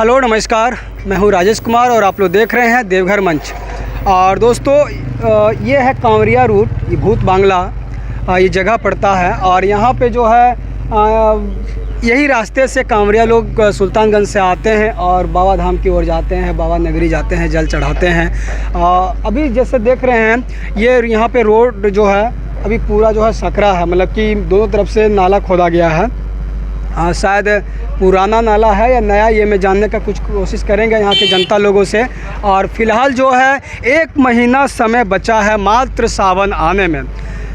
Hello नमस्कार, मैं हूं राजेश कुमार और आप लोग देख रहे हैं देवघर मंच। और दोस्तों ये है कांवरिया रूट, ये भूत बांग्ला ये जगह पड़ता है। और यहाँ पे जो है यही रास्ते से कांवरिया लोग सुल्तानगंज से आते हैं और बाबा धाम की ओर जाते हैं, बाबा नगरी जाते हैं, जल चढ़ाते हैं। अभी जैसे देख रहे हैं ये यहाँ पे रोड जो है अभी पूरा जो है सकरा है, मतलब कि दोनों तरफ से नाला खोदा गया है। शायद पुराना नाला है या नया, ये मैं जानने का कुछ कोशिश करेंगे यहाँ के जनता लोगों से। और फ़िलहाल जो है 1 महीना समय बचा है मात्र सावन आने में,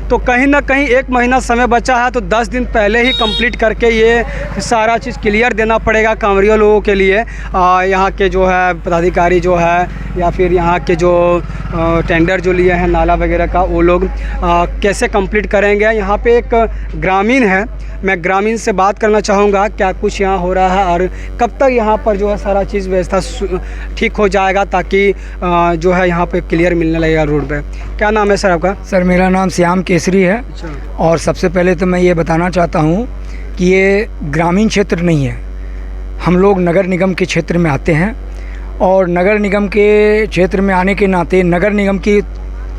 तो कहीं ना कहीं 1 महीना समय बचा है तो 10 दिन पहले ही कंप्लीट करके ये सारा चीज़ क्लियर देना पड़ेगा कांवरिया लोगों के लिए। यहाँ के जो है पदाधिकारी जो है या फिर यहाँ के जो टेंडर जो लिए हैं नाला वगैरह का, वो लोग कैसे कंप्लीट करेंगे। यहाँ पे एक ग्रामीण है, मैं ग्रामीण से बात करना चाहूँगा क्या कुछ यहाँ हो रहा है और कब तक यहाँ पर जो है सारा चीज़ व्यवस्था ठीक हो जाएगा, ताकि जो है यहाँ पे क्लियर मिलने लगेगा रोड पे। क्या नाम है सर आपका? सर मेरा नाम श्याम केसरी है। अच्छा। और सबसे पहले तो मैं ये बताना चाहता हूँ कि ये ग्रामीण क्षेत्र नहीं है, हम लोग नगर निगम के क्षेत्र में आते हैं और नगर निगम के क्षेत्र में आने के नाते नगर निगम की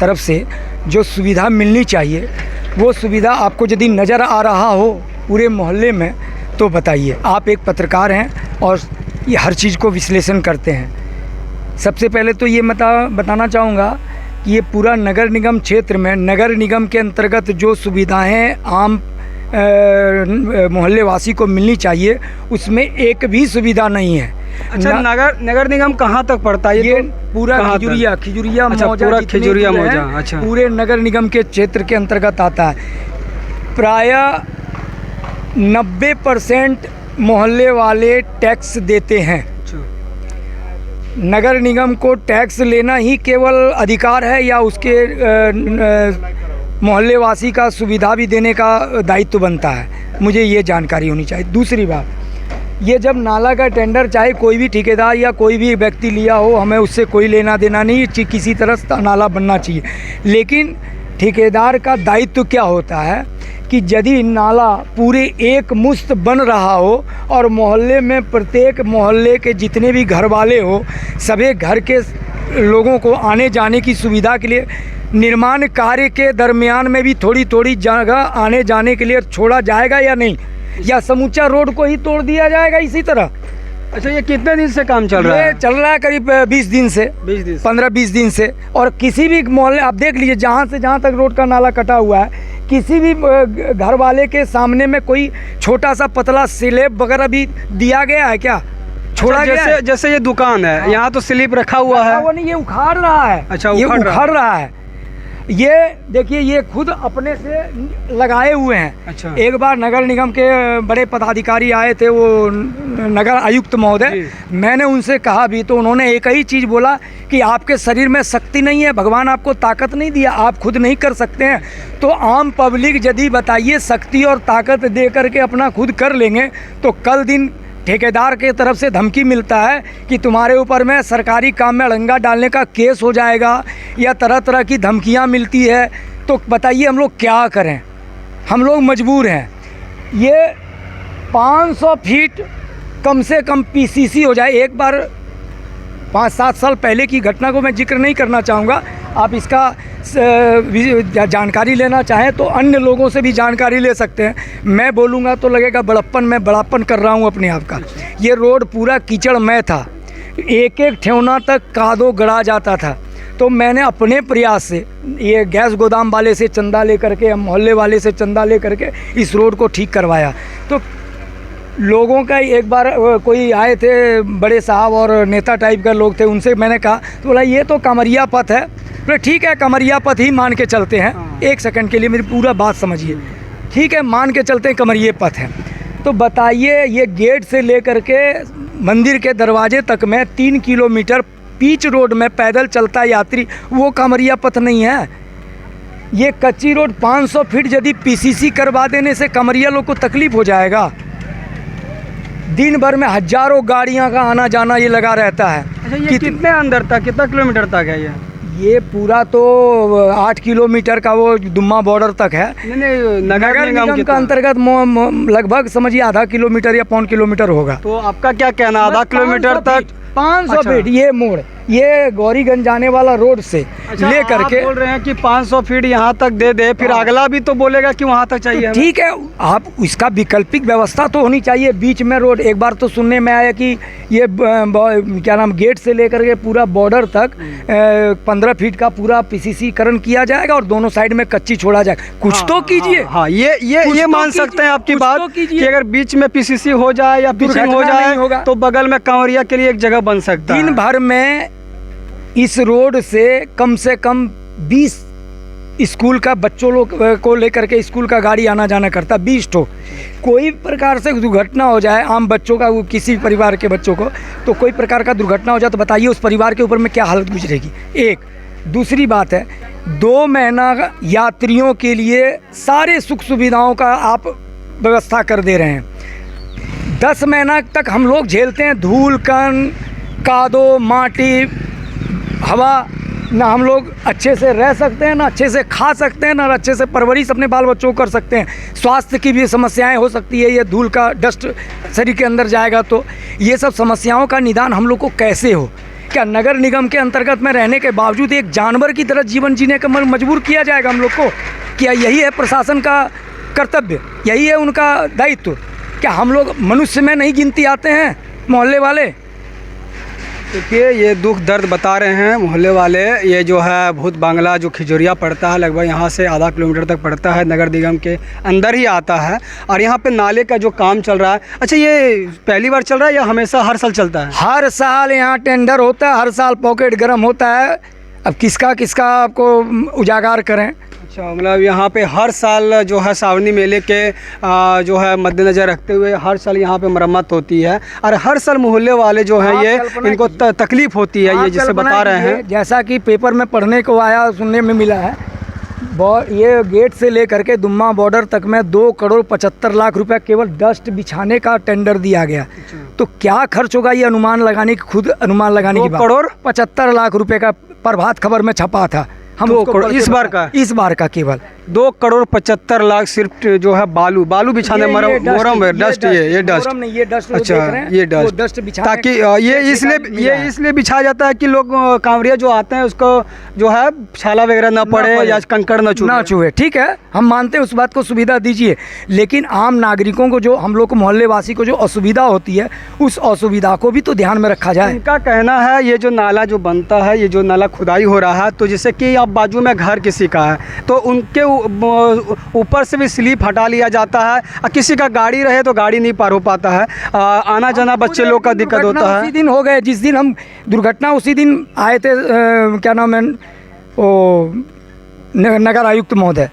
तरफ से जो सुविधा मिलनी चाहिए वो सुविधा आपको यदि नज़र आ रहा हो पूरे मोहल्ले में तो बताइए। आप एक पत्रकार हैं और ये हर चीज़ को विश्लेषण करते हैं। सबसे पहले तो ये बताना चाहूँगा कि ये पूरा नगर निगम क्षेत्र में नगर निगम के अंतर्गत जो सुविधाएं आम मोहल्ले वासी को मिलनी चाहिए उसमें एक भी सुविधा नहीं है। अच्छा, नगर निगम कहाँ तक पड़ता है? ये पूरा खिजुरिया अच्छा, मौजा, पूरा खिजुरिया मौजा, अच्छा, पूरे नगर निगम के क्षेत्र के अंतर्गत आता है। प्रायः 90% मोहल्ले वाले टैक्स देते हैं। नगर निगम को टैक्स लेना ही केवल अधिकार है या उसके मोहल्ले वासी का सुविधा भी देने का दायित्व बनता है? मुझे ये जानकारी होनी चाहिए। दूसरी बात, ये जब नाला का टेंडर चाहे कोई भी ठेकेदार या कोई भी व्यक्ति लिया हो, हमें उससे कोई लेना देना नहीं, किसी तरह नाला बनना चाहिए। लेकिन ठेकेदार का दायित्व क्या होता है कि यदि नाला पूरे एक मुश्त बन रहा हो और मोहल्ले में प्रत्येक मोहल्ले के जितने भी घर वाले हो सभी घर के लोगों को आने जाने की सुविधा के लिए निर्माण कार्य के दरमियान में भी थोड़ी थोड़ी जगह आने जाने के लिए छोड़ा जाएगा या नहीं, या समूचा रोड को ही तोड़ दिया जाएगा इसी तरह? अच्छा, ये कितने दिन से काम चल रहा है? चल रहा है करीब 20 दिन से, 15-20 दिन से। और किसी भी मोहल्ले आप देख लीजिए जहाँ से जहाँ तक रोड का नाला कटा हुआ है, किसी भी घर वाले के सामने में कोई छोटा सा पतला स्लैब वगैरह भी दिया गया है क्या? छोड़ा गया है? जैसे ये दुकान है, हाँ। यहाँ तो स्लिप रखा हुआ है। वो नहीं, ये उखाड़ रहा है। अच्छा, ये उखाड़ रहा है। ये देखिए, ये खुद अपने से लगाए हुए हैं। अच्छा। एक बार नगर निगम के बड़े पदाधिकारी आए थे, वो नगर आयुक्त महोदय, मैंने उनसे कहा भी तो उन्होंने एक ही चीज़ बोला कि आपके शरीर में शक्ति नहीं है, भगवान आपको ताकत नहीं दिया, आप खुद नहीं कर सकते हैं। तो आम पब्लिक यदि बताइए शक्ति और ताकत दे करके अपना खुद कर लेंगे तो कल दिन ठेकेदार के तरफ से धमकी मिलता है कि तुम्हारे ऊपर में सरकारी काम में अड़ंगा डालने का केस हो जाएगा या तरह तरह की धमकियां मिलती है, तो बताइए हम लोग क्या करें? हम लोग मजबूर हैं। ये 500 फीट कम से कम पीसीसी हो जाए। एक बार 5-7 साल पहले की घटना को मैं जिक्र नहीं करना चाहूँगा, आप इसका जानकारी लेना चाहें तो अन्य लोगों से भी जानकारी ले सकते हैं। मैं बोलूँगा तो लगेगा बड़प्पन, मैं बड़ापन कर रहा हूँ अपने आप का। ये रोड पूरा कीचड़मय था, एक एक ठेवना तक कादो गड़ा जाता था। तो मैंने अपने प्रयास से ये गैस गोदाम वाले से चंदा लेकर के, मोहल्ले वाले से चंदा लेकर के इस रोड को ठीक करवाया। तो लोगों का एक बार कोई आए थे बड़े साहब और नेता टाइप का लोग थे, उनसे मैंने कहा तो बोला ये तो कमरिया पथ है। बोले ठीक है, कमरिया पथ ही मान के चलते हैं। एक सेकंड के लिए मेरी पूरा बात समझिए। ठीक है, मान के चलते हैं कमरिया पथ है। तो बताइए, ये गेट से लेकर के मंदिर के दरवाजे तक में 3 किलोमीटर पीच रोड में पैदल चलता यात्री, वो कमरिया पथ नहीं है। ये कच्ची रोड 500 फीट यदि पीसीसी करवा देने से कमरिया लोग को तकलीफ हो जाएगा। दिन भर में हजारों गाड़ियां का आना जाना ये लगा रहता है। अच्छा, ये कितने अंदर तक, कितना किलोमीटर तक है ये पूरा तो 8 किलोमीटर का वो दुम्मा बॉर्डर तक है। नहीं, नगर निगम निगम का अंतर्गत लगभग समझिए आधा किलोमीटर या 1.25 किलोमीटर होगा। तो आपका क्या कहना, आधा किलोमीटर तक 500 अच्छा। फीट ये मोड़, ये गौरीगंज जाने वाला रोड से ले आप करके बोल रहे हैं कि 500 फीट यहाँ तक दे दे, फिर अगला भी तो बोलेगा कि वहाँ तक चाहिए हमें। ठीक है, आप इसका वैकल्पिक व्यवस्था तो होनी चाहिए बीच में रोड। एक बार तो सुनने में आया कि ये क्या नाम गेट से लेकर के पूरा बॉर्डर तक 15 फीट का पूरा पीसीसीकरण किया जाएगा और दोनों साइड में कच्ची छोड़ा जाएगा। कुछ तो कीजिए। हाँ, ये मान सकते हैं आपकी बात कि अगर बीच में पीसीसी हो जाए या पिचिंग हो जाए तो बगल में कांवरिया के लिए एक जगह बन सकता है। दिन भर में इस रोड से कम 20 स्कूल का बच्चों लोग को लेकर के स्कूल का गाड़ी आना जाना करता, 20 ठो। कोई प्रकार से दुर्घटना हो जाए आम बच्चों का, किसी परिवार के बच्चों को, तो कोई प्रकार का दुर्घटना हो जाए तो बताइए उस परिवार के ऊपर में क्या हालत गुजरेगी। एक दूसरी बात है, 2 महीना यात्रियों के लिए सारे सुख सुविधाओं का आप व्यवस्था कर दे रहे हैं। 10 महीना तक हम लोग झेलते हैं धूल कण, कादो, माटी, हवा। ना हम लोग अच्छे से रह सकते हैं, ना अच्छे से खा सकते हैं, ना अच्छे से परवरिश अपने बाल बच्चों को कर सकते हैं। स्वास्थ्य की भी समस्याएं हो सकती है, ये धूल का डस्ट शरीर के अंदर जाएगा तो ये सब समस्याओं का निदान हम लोग को कैसे हो। क्या नगर निगम के अंतर्गत में रहने के बावजूद एक जानवर की तरह जीवन जीने का मजबूर किया जाएगा हम लोग को? क्या यही है प्रशासन का कर्तव्य? यही है उनका दायित्व? क्या हम लोग मनुष्य में नहीं गिनती आते हैं मोहल्ले वाले? देखिए, ये दुख दर्द बता रहे हैं मोहल्ले वाले। ये जो है भूत बांग्ला जो खिजोरिया पड़ता है, लगभग यहाँ से आधा किलोमीटर तक पड़ता है, नगर निगम के अंदर ही आता है। और यहाँ पे नाले का जो काम चल रहा है, अच्छा ये पहली बार चल रहा है या हमेशा हर साल चलता है? हर साल यहाँ टेंडर होता है, हर साल पॉकेट गर्म होता है। अब किसका किसका आपको उजागर करें। अच्छा, मतलब यहाँ पे हर साल जो है सावनी मेले के जो है मद्देनज़र रखते हुए हर साल यहाँ पे मरम्मत होती है और हर साल मोहल्ले वाले जो हैं ये इनको तकलीफ होती है, ये जिसे बता रहे हैं। जैसा कि पेपर में पढ़ने को आया, सुनने में मिला है, ये गेट से लेकर के दुम्मा बॉर्डर तक में 2 करोड़ 75 लाख रुपया केवल डस्ट बिछाने का टेंडर दिया गया। तो क्या खर्च होगा ये अनुमान लगाने की, खुद अनुमान लगाने की बात। 2 करोड़ 75 लाख रुपए का प्रभात खबर में छपा था। हम 2 करोड़ इस बार का केवल 2 करोड़ 75 लाख सिर्फ जो है बालू बिछाने, मोरम डस्ट, ये डस्ट नहीं, ये डस्ट। अच्छा, ये डस्ट बिछाने, ताकि ये इसलिए बिछाया जाता है कि लोग कांवरिया जो आते हैं उसको जो है छाला वगैरह ना पड़े या कंकड़ ना छुए। ठीक है, हम मानते हैं उस बात को सुविधा दीजिए, लेकिन आम नागरिकों को, जो हम लोग को मोहल्ले वासी को जो असुविधा होती है, उस असुविधा को भी तो ध्यान में रखा जाए। उनका कहना है ये जो नाला जो बनता है, ये जो नाला खुदाई हो रहा है, तो जैसे कि अब बाजू में घर किसी का है तो उनके ऊपर से भी स्लीप हटा लिया जाता है और किसी का गाड़ी रहे तो गाड़ी नहीं पार हो पाता है, आना जाना बच्चे लोग का दिक्कत होता है। उसी दिन हो गए जिस दिन हम दुर्घटना, उसी दिन आए थे क्या नाम है वो नगर आयुक्त महोदय।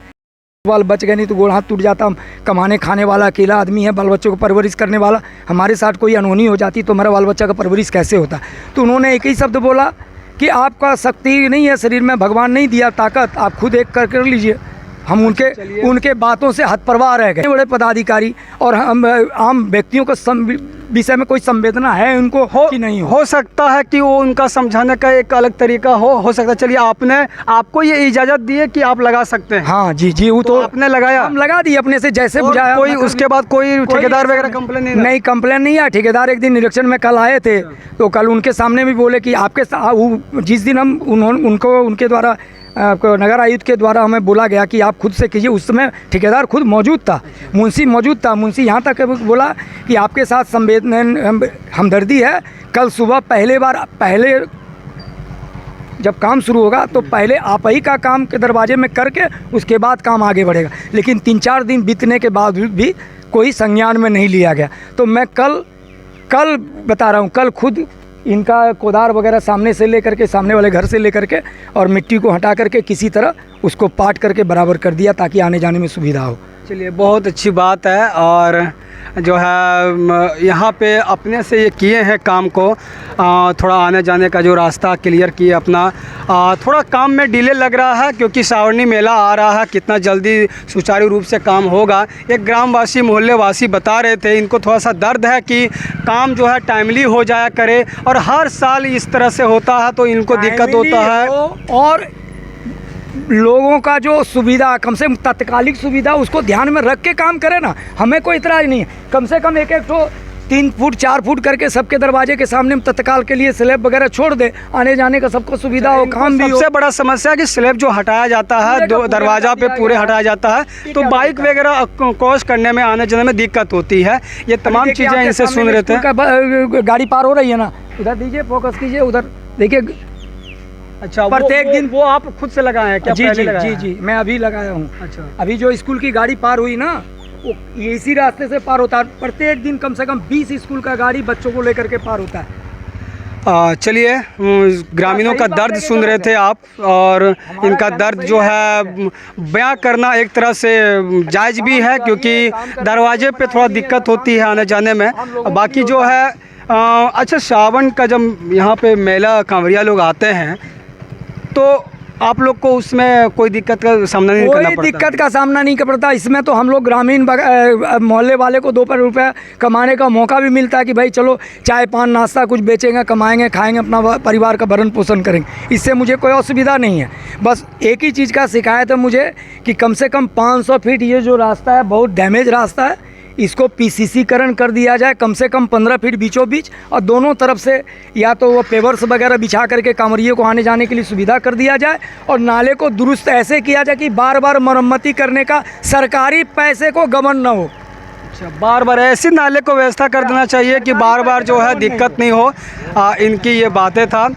बाल बच गए, नहीं तो गोड़ हाथ टूट जाता। हम कमाने खाने वाला अकेला आदमी है, बाल बच्चों को परवरिश करने वाला, हमारे साथ कोई अनहोनी हो जाती तो हमारा बाल बच्चा का परवरिश कैसे होता। तो उन्होंने एक ही शब्द बोला कि आपका शक्ति नहीं है शरीर में, भगवान नहीं दिया ताकत, आप खुद एक कर लीजिए। हम उनके बातों से हतप्रवाह रह गए। बड़े पदाधिकारी और हम आम व्यक्तियों के विषय में कोई संवेदना है उनको कि नहीं? हो सकता है कि वो उनका समझाने का एक अलग तरीका हो सकता है। चलिए, आपको ये इजाज़त दी है कि आप लगा सकते हैं। हाँ जी, वो तो आपने लगाया, हम लगा दी अपने से जैसे बुझाया। कोई उसके बाद कोई ठेकेदार वगैरह कंप्लेन नहीं, कंप्लेन नहीं आया। ठेकेदार एक दिन निरीक्षण में कल आए थे, तो कल उनके सामने भी बोले कि आपके जिस दिन हम उनको उनके द्वारा आपको नगर आयुक्त के द्वारा हमें बोला गया कि आप खुद से कीजिए, उस समय ठेकेदार खुद मौजूद था, मुंशी मौजूद था। मुंशी यहाँ तक बोला कि आपके साथ संवेदना हमदर्दी है, कल सुबह पहले जब काम शुरू होगा तो पहले आप ही का काम के दरवाजे में करके उसके बाद काम आगे बढ़ेगा। लेकिन 3-4 दिन बीतने के बावजूद भी कोई संज्ञान में नहीं लिया गया। तो मैं कल बता रहा हूँ, कल खुद इनका कोदार वगैरह सामने से लेकर के, सामने वाले घर से लेकर के और मिट्टी को हटा करके किसी तरह उसको पाट करके बराबर कर दिया ताकि आने जाने में सुविधा हो। चलिए, बहुत अच्छी बात है। और जो है यहाँ पे अपने से ये किए हैं काम को, थोड़ा आने जाने का जो रास्ता क्लियर किए अपना। थोड़ा काम में डिले लग रहा है क्योंकि सावरनी मेला आ रहा है, कितना जल्दी सुचारू रूप से काम होगा। एक ग्रामवासी मोहल्ले वासी बता रहे थे, इनको थोड़ा सा दर्द है कि काम जो है टाइमली हो जाया करे, और हर साल इस तरह से होता है तो इनको दिक्कत होता है। और लोगों का जो सुविधा, कम से कम तत्कालिक सुविधा, उसको ध्यान में रख के काम करे ना। हमें कोई इतराज़ नहीं है, कम से कम एक तो 3 फुट 4 फुट करके सबके दरवाजे के सामने में तत्काल के लिए स्लैब वगैरह छोड़ दे, आने जाने का सबको सुविधा हो, काम भी हो। सबसे बड़ा समस्या है कि स्लैब जो हटाया जाता है, दरवाजा पे पूरे हटाया जाता है, तो बाइक वगैरह क्रॉस करने में, आने जाने में दिक्कत होती है। ये तमाम चीज़ें इनसे सुन रहे थे। गाड़ी पार हो रही है ना, उधर दीजिए, फोकस कीजिए उधर, देखिए। अच्छा, प्रत्येक दिन वो आप खुद से लगाए हैं क्या? जी जी जी जी, मैं अभी लगाया हूँ। अच्छा, अभी जो स्कूल की गाड़ी पार हुई ना, वो इसी रास्ते से पार होता है। प्रत्येक दिन कम से कम 20 स्कूल का गाड़ी बच्चों को लेकर के पार होता है। चलिए, ग्रामीणों का दर्द सुन रहे थे आप, और इनका दर्द जो है बयां करना एक तरह से जायज़ भी है क्योंकि दरवाजे पे थोड़ा दिक्कत होती है आने जाने में। बाकी जो है अच्छा, सावन का जब यहाँ पे मेला कांवरिया लोग आते हैं तो आप लोग को उसमें कोई दिक्कत का सामना नहीं करना पड़ता? कोई दिक्कत का सामना नहीं करना पड़ता। इसमें तो हम लोग ग्रामीण मोहल्ले वाले को 2 रुपये कमाने का मौका भी मिलता है कि भाई चलो चाय पान नाश्ता कुछ बेचेंगे, कमाएंगे, खाएंगे, अपना परिवार का भरण पोषण करेंगे। इससे मुझे कोई असुविधा नहीं है। बस एक ही चीज़ का शिकायत है मुझे कि कम से कम 500 फीट ये जो रास्ता है बहुत डैमेज रास्ता है, इसको पीसीसीकरण कर दिया जाए, कम से कम 15 फीट बीचों बीच, और दोनों तरफ से या तो वो पेवर्स वगैरह बिछा करके कांवरियों को आने जाने के लिए सुविधा कर दिया जाए, और नाले को दुरुस्त ऐसे किया जाए कि बार बार मरम्मती करने का सरकारी पैसे को गबन न हो। अच्छा, बार बार ऐसे नाले को व्यवस्था कर देना चाहिए कि बार बार जो है दिक्कत नहीं हो। इनकी ये बातें था।